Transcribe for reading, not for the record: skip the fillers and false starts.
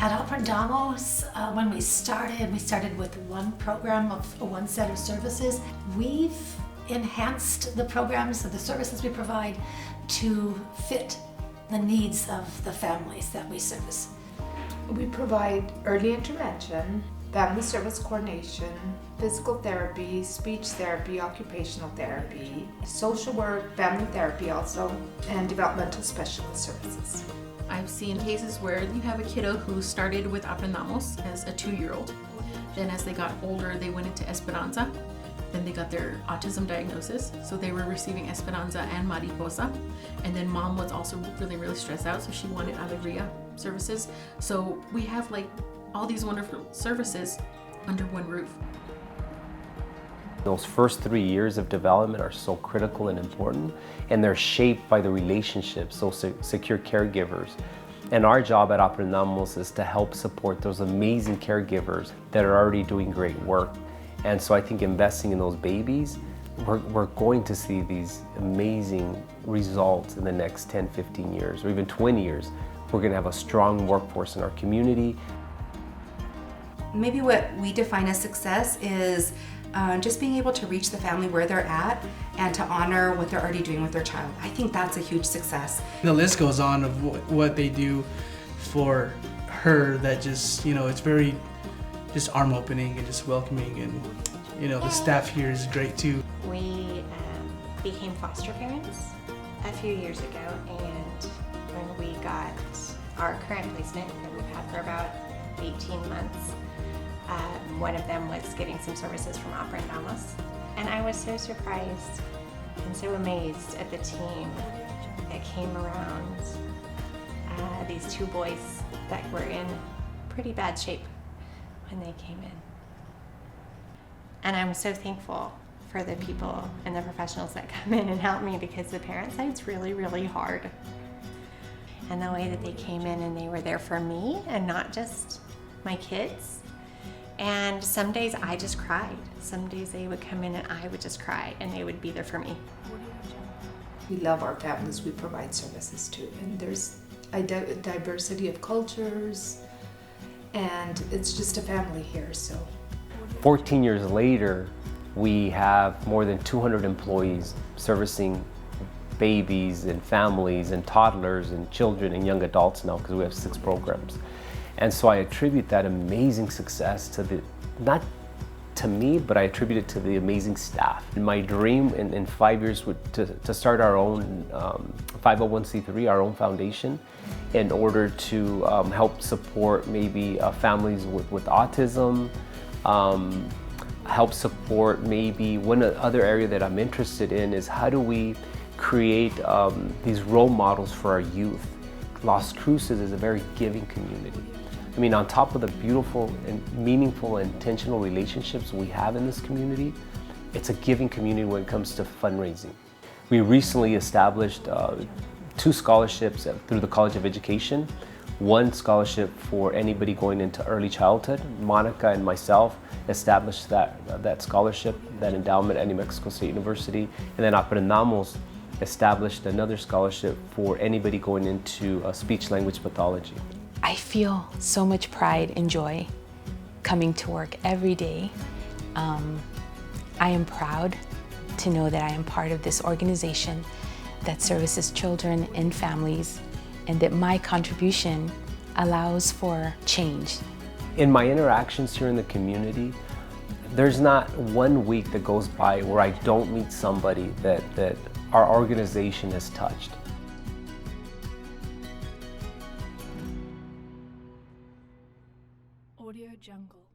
At Aprendamos, when we started with one program of one set of services. We've enhanced the programs and the services we provide to fit the needs of the families that we service. We provide early intervention, family service coordination, physical therapy, speech therapy, occupational therapy, social work, family therapy also, and developmental specialist services. I've seen cases where you have a kiddo who started with Aprendamos as a 2-year-old. Then as they got older, they went into Esperanza. Then they got their autism diagnosis. So they were receiving Esperanza and Mariposa. And then mom was also really stressed out, so she wanted Alegría services. So we have like all these wonderful services under one roof. Those first 3 years of development are so critical and important, and they're shaped by the relationships, those secure caregivers. And our job at Aprendamos is to help support those amazing caregivers that are already doing great work. And so I think investing in those babies, we're going to see these amazing results in the next 10, 15 years, or even 20 years. We're going to have a strong workforce in our community. Maybe what we define as success is just being able to reach the family where they're at and to honor what they're already doing with their child. I think that's a huge success. The list goes on of what they do for her that just, it's very just arm opening and just welcoming, and the staff here is great too. We became foster parents a few years ago, and when we got our current placement that we've had for about 18 months, one of them was getting some services from Aprendamos. And I was so surprised and so amazed at the team that came around these 2 boys that were in pretty bad shape when they came in. And I'm so thankful for the people and the professionals that come in and help me, because the parent side's really hard. And the way that they came in and they were there for me and not just my kids. And some days I just cried. Some days they would come in and I would just cry, and they would be there for me. We love our families we provide services to, and there's a diversity of cultures, and it's just a family here. So 14 years later, we have more than 200 employees servicing babies and families and toddlers and children and young adults now, because we have 6 programs. And so I attribute that amazing success to not to me, but I attribute it to the amazing staff. And my dream in 5 years would to start our own 501c3, our own foundation, in order to help support maybe families with autism, help support maybe one other area that I'm interested in is how do we create these role models for our youth. Las Cruces is a very giving community. I mean, on top of the beautiful and meaningful and intentional relationships we have in this community, it's a giving community when it comes to fundraising. We recently established 2 scholarships through the College of Education. 1 scholarship for anybody going into early childhood. Monica and myself established that scholarship, that endowment at New Mexico State University. And then Aprendamos established another scholarship for anybody going into speech-language pathology. I feel so much pride and joy coming to work every day. I am proud to know that I am part of this organization that services children and families, and that my contribution allows for change. In my interactions here in the community, there's not one week that goes by where I don't meet somebody that our organization has touched. Audio Jungle.